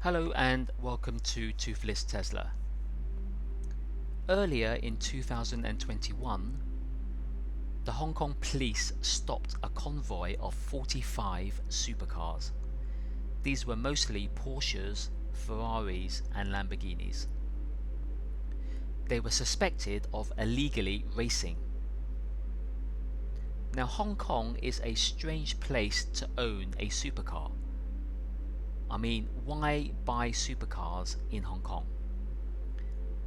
Hello and welcome to Toothless Tesla. Earlier in 2021, the Hong Kong police stopped a convoy of 45 supercars. These were mostly Porsches, Ferraris and Lamborghinis. They were suspected of illegally racing. Now, Hong Kong is a strange place to own a supercar. I mean, why buy supercars in Hong Kong?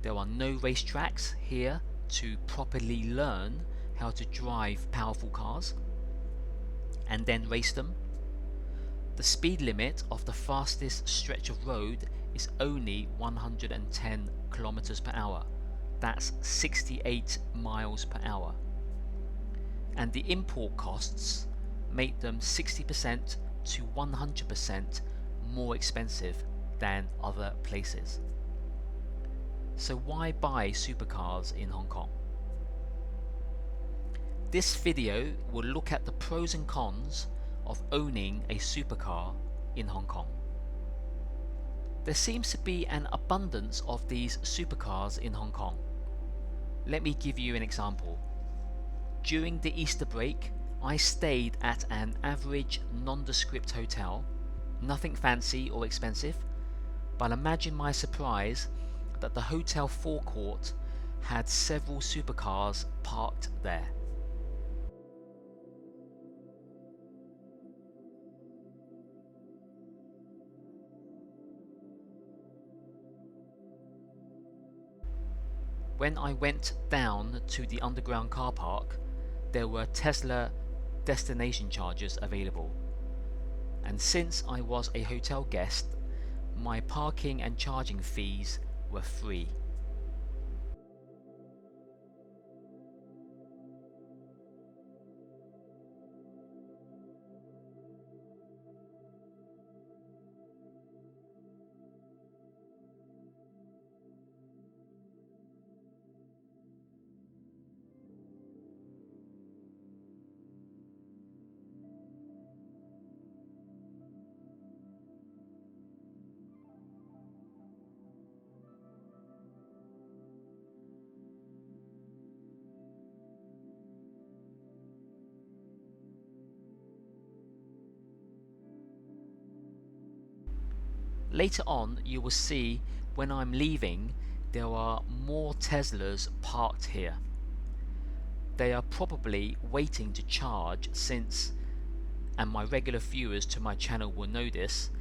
There are no racetracks here to properly learn how to drive powerful cars and then race them. The speed limit of the fastest stretch of road is only 110 kilometers per hour. That's 68 miles per hour. And the import costs make them 60% to 100% more expensive than other places. So why buy supercars in Hong Kong? This video will look at the pros and cons of owning a supercar in Hong Kong. There seems to be an abundance of these supercars in Hong Kong. Let me give you an example. During the Easter break, I stayed at an average nondescript hotel. Nothing fancy or expensive, but imagine my surprise that the hotel forecourt had several supercars parked there. When I went down to the underground car park, there were Tesla destination chargers available. And since I was a hotel guest, my parking and charging fees were free. Later on, you will see when I'm leaving, there are more Teslas parked here. They are probably waiting to charge since, and my regular viewers to my channel will know this,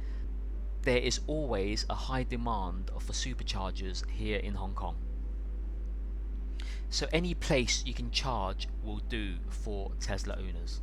there is always a high demand for superchargers here in Hong Kong. So any place you can charge will do for Tesla owners.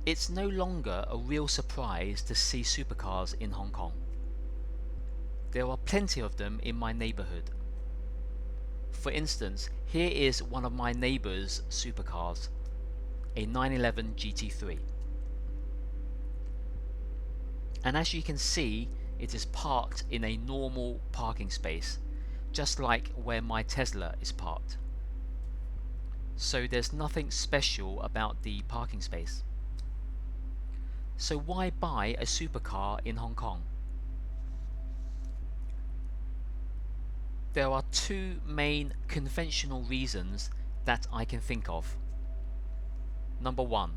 It's no longer a real surprise to see supercars in Hong Kong. There are plenty of them in my neighbourhood. For instance, here is one of my neighbour's supercars, a 911 GT3. And as you can see, it is parked in a normal parking space, just like where my Tesla is parked. So there's nothing special about the parking space. So why buy a supercar in Hong Kong? There are two main conventional reasons that I can think of. Number one,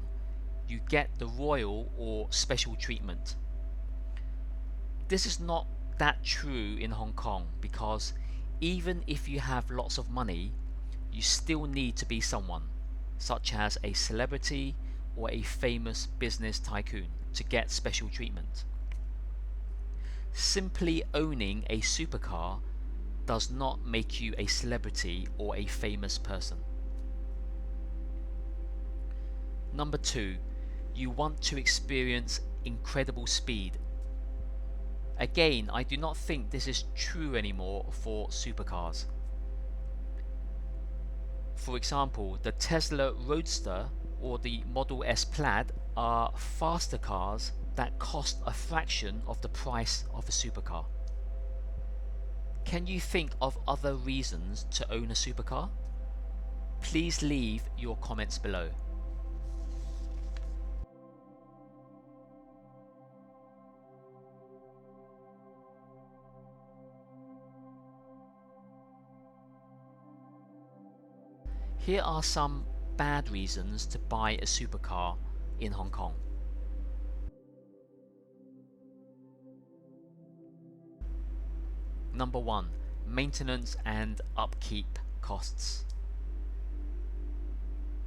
you get the royal or special treatment. This is not that true in Hong Kong because even if you have lots of money, you still need to be someone, such as a celebrity or a famous business tycoon, to get special treatment. Simply owning a supercar does not make you a celebrity or a famous person. Number two, you want to experience incredible speed. Again, I do not think this is true anymore for supercars. For example, the Tesla Roadster or the Model S Plaid are faster cars that cost a fraction of the price of a supercar. Can you think of other reasons to own a supercar? Please leave your comments below. Here are some bad reasons to buy a supercar in Hong Kong. Number one, maintenance and upkeep costs.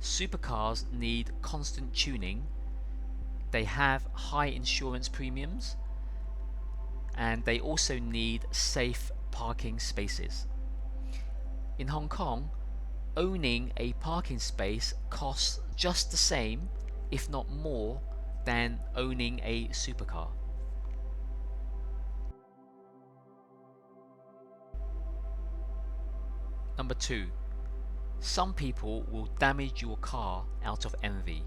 Supercars need constant tuning, they have high insurance premiums, and they also need safe parking spaces. In Hong Kong, owning a parking space costs just the same, if not more, than owning a supercar. Number two, some people will damage your car out of envy.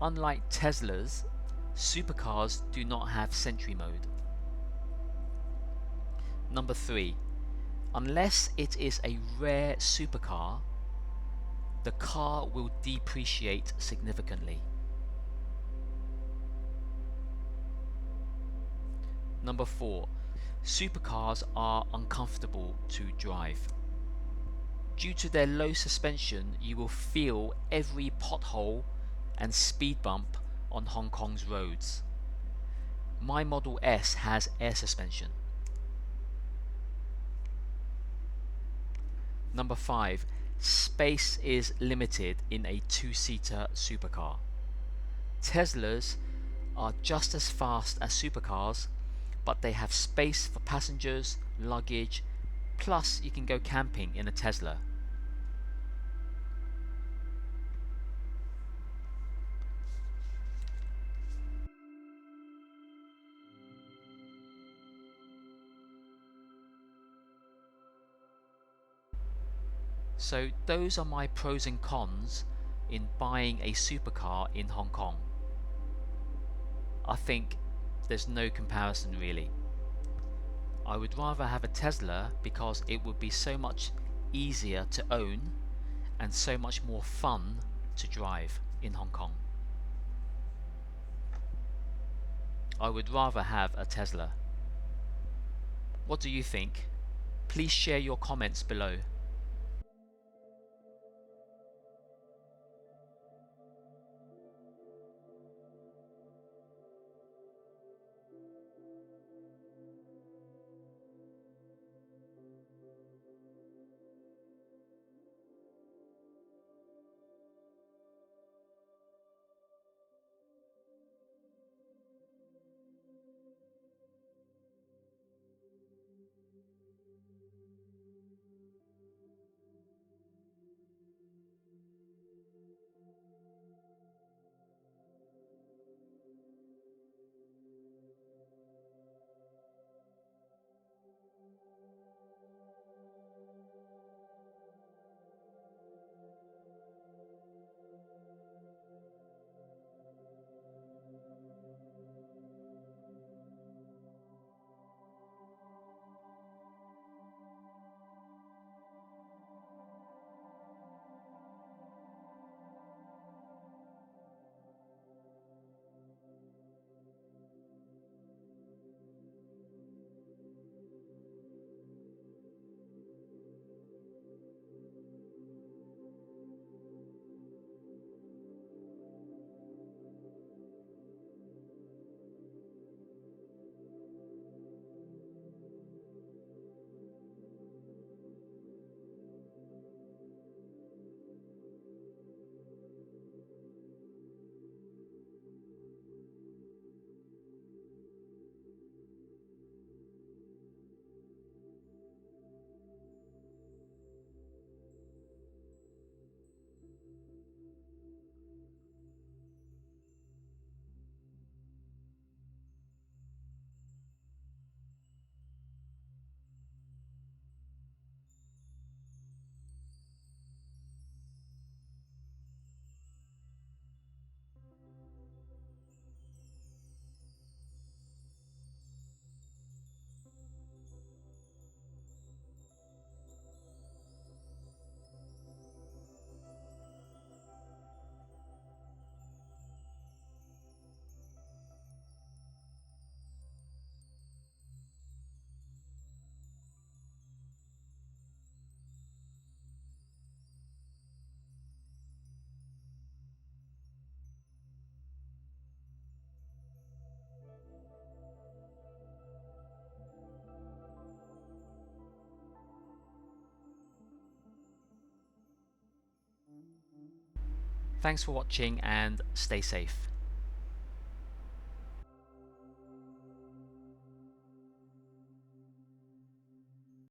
Unlike Teslas, supercars do not have Sentry mode. Number three, unless it is a rare supercar, the car will depreciate significantly. Number four, supercars are uncomfortable to drive. Due to their low suspension, you will feel every pothole and speed bump on Hong Kong's roads. My Model S has air suspension. Number five, space is limited in a two-seater supercar. Teslas are just as fast as supercars, but they have space for passengers, luggage, plus you can go camping in a Tesla. So those are my pros and cons in buying a supercar in Hong Kong. I think there's no comparison really. I would rather have a Tesla because it would be so much easier to own and so much more fun to drive in Hong Kong. I would rather have a Tesla. What do you think? Please share your comments below. Thanks for watching and stay safe.